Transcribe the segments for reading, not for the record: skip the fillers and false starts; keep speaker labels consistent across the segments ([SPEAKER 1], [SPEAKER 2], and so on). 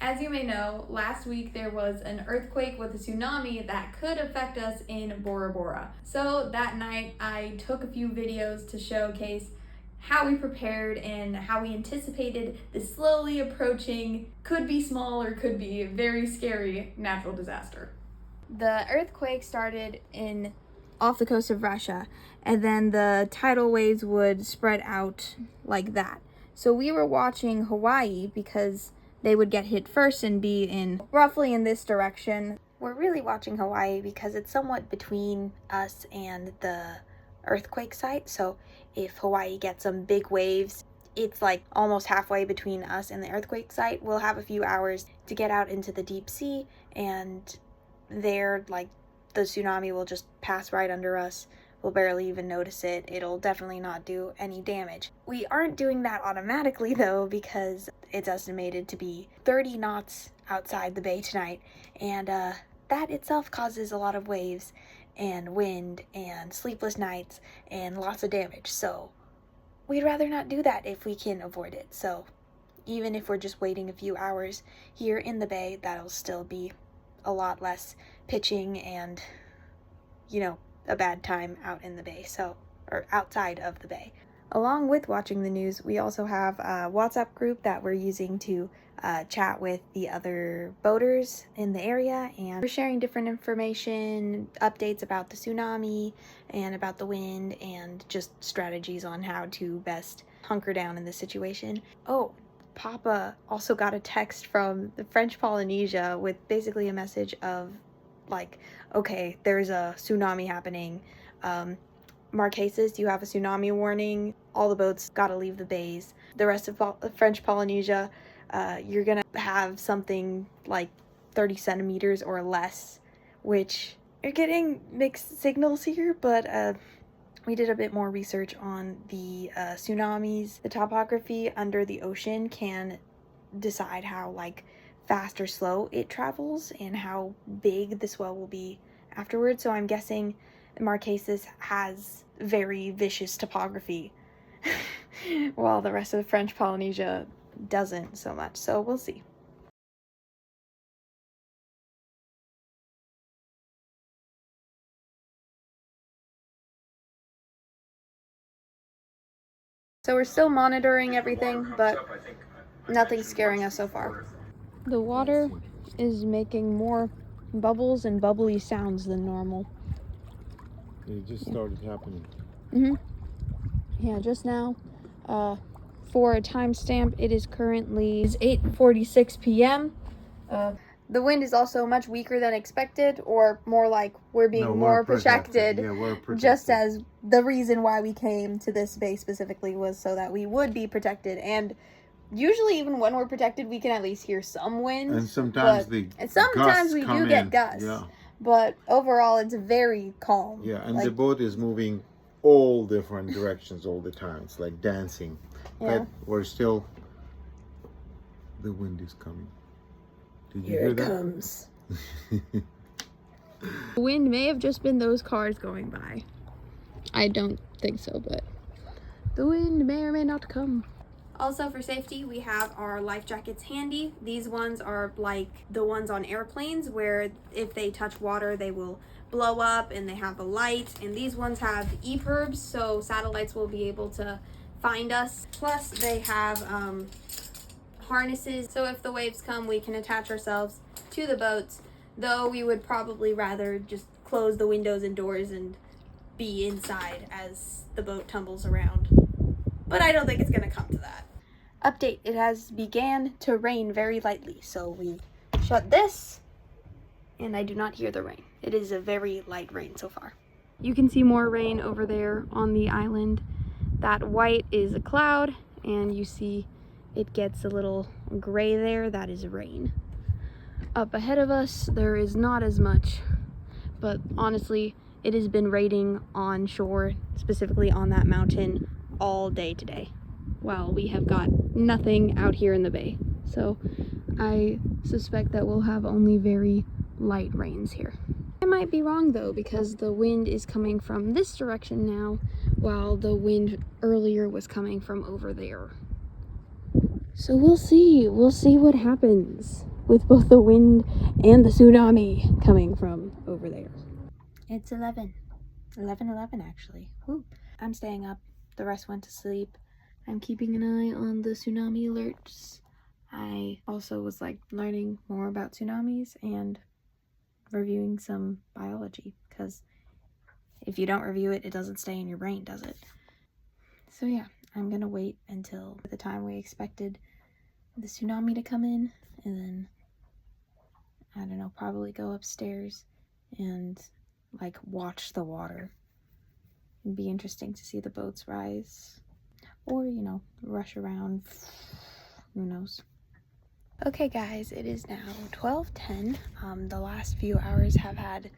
[SPEAKER 1] As you may know, last week there was an earthquake with a tsunami that could affect us in Bora Bora. So that night I took a few videos to showcase how we prepared and how we anticipated the slowly approaching, could be small or could be very scary natural disaster. The earthquake started off the coast of Russia, and then the tidal waves would spread out like that. So we were watching Hawaii because they would get hit first and be in roughly in this direction. We're really watching Hawaii because it's somewhat between us and the earthquake site. So if Hawaii gets some big waves, it's like almost halfway between us and the earthquake site. We'll have a few hours to get out into the deep sea, and there, like, the tsunami will just pass right under us. We'll barely even notice it. It'll definitely not do any damage. We aren't doing that automatically though, because it's estimated to be 30 knots outside the bay tonight, and that itself causes a lot of waves and wind and sleepless nights and lots of damage. So we'd rather not do that if we can avoid it. So even if we're just waiting a few hours here in the bay, that'll still be a lot less pitching and, you know, a bad time out in the bay, or outside of the bay. Along with watching the news, we also have a WhatsApp group that we're using to chat with the other boaters in the area, and we're sharing different information, updates about the tsunami and about the wind, and just strategies on how to best hunker down in this situation. Oh, Papa also got a text from the French Polynesia with basically a message of like, okay, there's a tsunami happening. Marquesas, you have a tsunami warning. All the boats gotta leave the bays. The rest of French Polynesia, you're gonna have something like 30 centimeters or less, which you're getting mixed signals here, but we did a bit more research on the tsunamis. The topography under the ocean can decide how like fast or slow it travels and how big the swell will be afterwards. So I'm guessing Marquesas has very vicious topography while the rest of the French Polynesia doesn't so much. So we'll see. So we're still monitoring everything, but nothing's scaring us so far. The water is making more bubbles and bubbly sounds than normal.
[SPEAKER 2] It just started happening.
[SPEAKER 1] Yeah, just now. For a timestamp, it is currently 8:46 p.m. The wind is also much weaker than expected, or more like we're being more protected.
[SPEAKER 2] Yeah, we're protected.
[SPEAKER 1] Just as the reason why we came to this bay specifically was so that we would be protected. And usually, even when we're protected, we can at least hear some wind.
[SPEAKER 2] And sometimes
[SPEAKER 1] we do get gusts.
[SPEAKER 2] Yeah.
[SPEAKER 1] But overall, it's very calm.
[SPEAKER 2] Yeah, and the boat is moving all different directions all the time. It's like dancing.
[SPEAKER 1] Yeah.
[SPEAKER 2] But we're still, the wind is coming. Did you hear
[SPEAKER 1] Here
[SPEAKER 2] that?
[SPEAKER 1] it comes. The wind may have just been those cars going by. I don't think so, but the wind may or may not come. Also, for safety, we have our life jackets handy. These ones are like the ones on airplanes where if they touch water, they will blow up and they have a light. And these ones have EPIRBs, so satellites will be able to find us. Plus, they have harnesses, so if the waves come, we can attach ourselves to the boats, though we would probably rather just close the windows and doors and be inside as the boat tumbles around. But I don't think it's gonna come to that. Update, it has began to rain very lightly, so we shut this, and I do not hear the rain. It is a very light rain so far. You can see more rain over there on the island. That white is a cloud, and you see it gets a little gray there. That is rain. Up ahead of us, there is not as much, but honestly, it has been raining on shore, specifically on that mountain, all day today. Well, we have got nothing out here in the bay, so I suspect that we'll have only very light rains here. I might be wrong though, because the wind is coming from this direction now, while the wind earlier was coming from over there. So we'll see what happens. with both the wind and the tsunami coming from over there. It's 11 actually. Woo. I'm staying up. The rest went to sleep. I'm keeping an eye on the tsunami alerts. I also was like learning more about tsunamis and reviewing some biology, because if you don't review it, it doesn't stay in your brain, does it? So yeah, I'm gonna wait until the time we expected the tsunami to come in, and then, I don't know, probably go upstairs and like watch the water. It'd be interesting to see the boats rise, or, you know, rush around. Who knows? Okay guys, it is now 12:10. The last few hours have had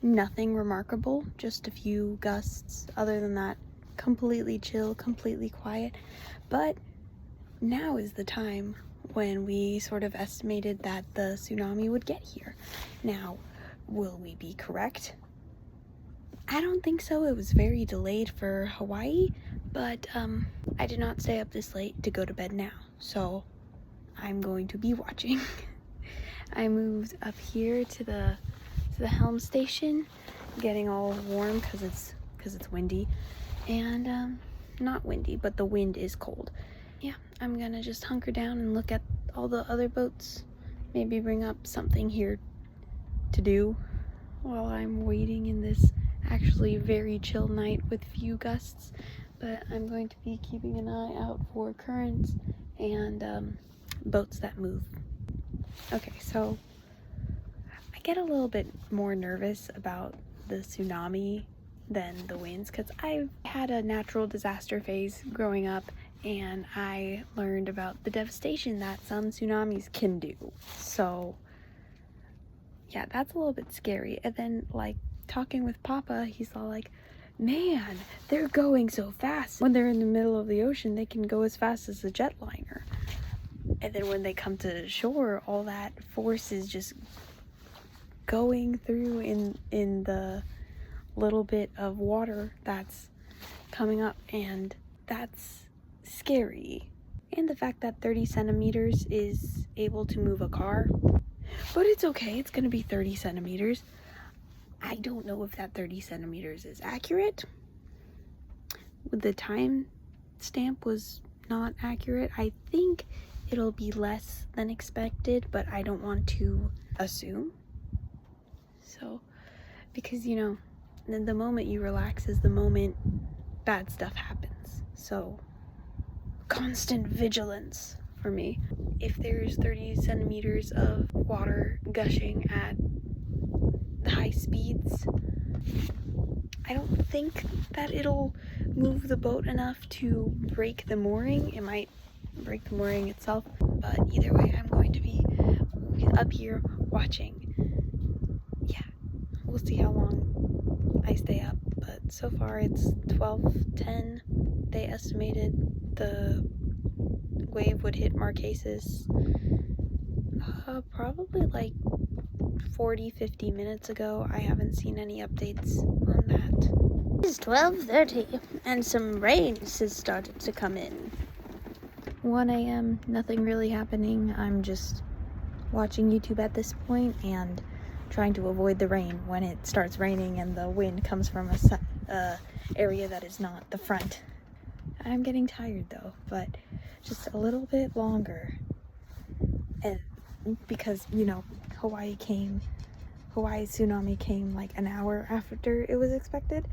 [SPEAKER 1] nothing remarkable, just a few gusts. Other than that, completely chill, completely quiet. But now is the time when we sort of estimated that the tsunami would get here. Now, will we be correct? I don't think so. It was very delayed for Hawaii, but I did not stay up this late to go to bed now, so I'm going to be watching. I moved up here to the helm station, getting all warm because it's windy, and not windy, but the wind is cold. Yeah, I'm gonna just hunker down and look at all the other boats, maybe bring up something here to do while I'm waiting in this actually very chill night with few gusts. But I'm going to be keeping an eye out for currents and boats that move. Okay, so I get a little bit more nervous about the tsunami than the winds, because I've had a natural disaster phase growing up, and I learned about the devastation that some tsunamis can do. So yeah, that's a little bit scary. And then, like, talking with Papa, he's all like, man, they're going so fast. When they're in the middle of the ocean, they can go as fast as a jetliner. And then when they come to shore, all that force is just going through in the little bit of water that's coming up, and that's scary. And the fact that 30 centimeters is able to move a car, but it's okay, it's gonna be 30 centimeters. I don't know if that 30 centimeters is accurate. The time stamp was not accurate. I think it'll be less than expected, but I don't want to assume. So, because, you know, the moment you relax is the moment bad stuff happens. So, constant vigilance for me. If there's 30 centimeters of water gushing at high speeds, I don't think that it'll move the boat enough to break the mooring. It might break the mooring itself, but either way, I'm going to be up here watching. Yeah, we'll see how long I stay up, but so far it's 12:10. They estimated the wave would hit Marquesas probably like 40-50 minutes ago. I haven't seen any updates on that. It's 12:30 and some rain has started to come in. 1 a.m, nothing really happening. I'm just watching YouTube at this point and trying to avoid the rain when it starts raining and the wind comes from a area that is not the front. I'm getting tired though, but just a little bit longer. And because, you know, Hawaii tsunami came like an hour after it was expected.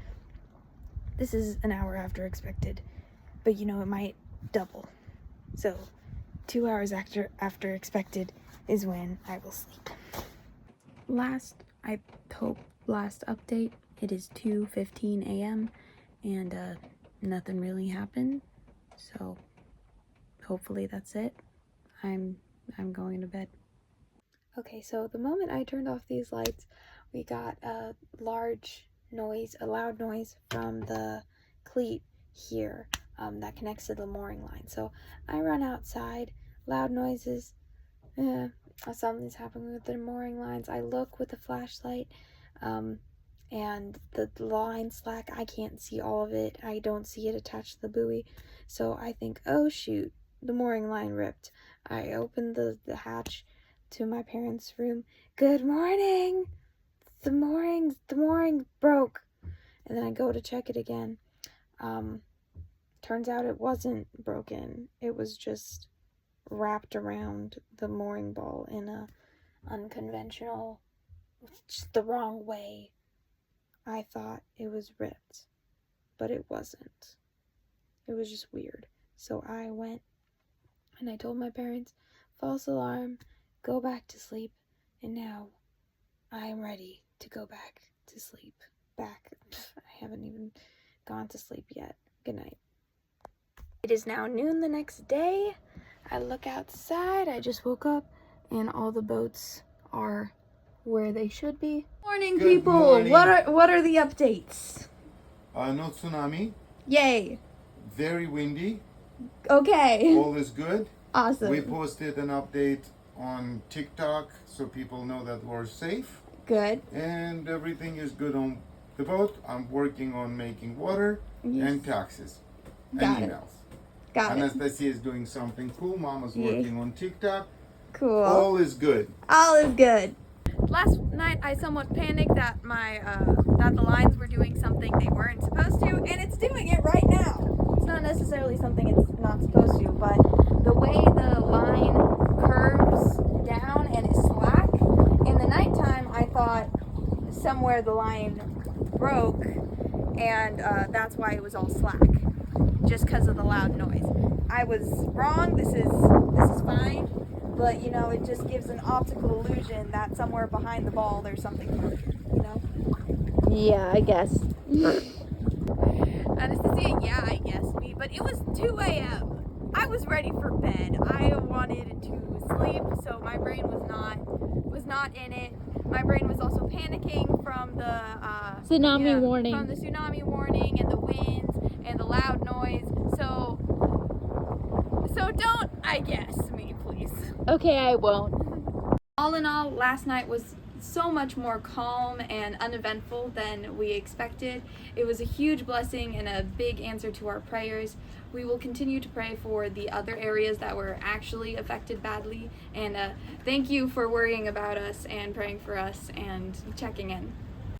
[SPEAKER 1] This is an hour after expected, but you know, it might double. So 2 hours after expected is when I will sleep. Last update, it is 2:15 a.m. and nothing really happened, so hopefully that's it. I'm going to bed. Okay, so the moment I turned off these lights, we got a loud noise from the cleat here that connects to the mooring line. So I run outside, loud noises, something's happening with the mooring lines. I look with the flashlight, and the line slack, I can't see all of it. I don't see it attached to the buoy. So I think, oh shoot, the mooring line ripped. I open the hatch
[SPEAKER 3] to my parents' room. Good morning. The mooring broke. And then I go to check it again. Turns out it wasn't broken. It was just wrapped around the mooring ball in a unconventional, just the wrong way. I thought it was ripped, but it wasn't. It was just weird. So I went and I told my parents, false alarm, go back to sleep. And now I am ready to go back to sleep. I haven't even gone to sleep yet. Good night. It is now noon the next day. I look outside. I just woke up and all the boats are where they should be.
[SPEAKER 1] Morning,
[SPEAKER 2] Good
[SPEAKER 1] people.
[SPEAKER 2] morning.
[SPEAKER 1] What are the updates?
[SPEAKER 2] No tsunami.
[SPEAKER 1] Yay.
[SPEAKER 2] Very windy.
[SPEAKER 1] Okay.
[SPEAKER 2] All is good.
[SPEAKER 1] Awesome.
[SPEAKER 2] We posted an update on TikTok so people know that we're safe.
[SPEAKER 1] Good.
[SPEAKER 2] And everything is good on the boat. I'm working on making water and taxes
[SPEAKER 1] Got
[SPEAKER 2] and
[SPEAKER 1] it.
[SPEAKER 2] emails.
[SPEAKER 1] Got it.
[SPEAKER 2] Anastasia is doing something cool. Mama's working on TikTok.
[SPEAKER 1] Cool.
[SPEAKER 2] All is good.
[SPEAKER 1] All is good. Last night I somewhat panicked that that the lines were doing something they weren't supposed to, and it's doing it right now. It's not necessarily something it's not supposed to, but the way the line curves down and is slack, in the nighttime I thought somewhere the line broke, and that's why it was all slack, just because of the loud noise. I was wrong. This is fine. But, you know, it just gives an optical illusion that somewhere behind the ball there's something broken, you know?
[SPEAKER 3] Yeah, I guess.
[SPEAKER 1] Anastasia, yeah, I guess me, but it was 2 a.m. I was ready for bed. I wanted to sleep, so my brain was not in it. My brain was also panicking from the
[SPEAKER 3] Tsunami warning.
[SPEAKER 1] From the tsunami warning and the winds and the loud noise. So don't, I guess, me, please.
[SPEAKER 3] Okay, I won't.
[SPEAKER 1] All in all, last night was so much more calm and uneventful than we expected. It was a huge blessing and a big answer to our prayers. We will continue to pray for the other areas that were actually affected badly. And thank you for worrying about us and praying for us and checking in.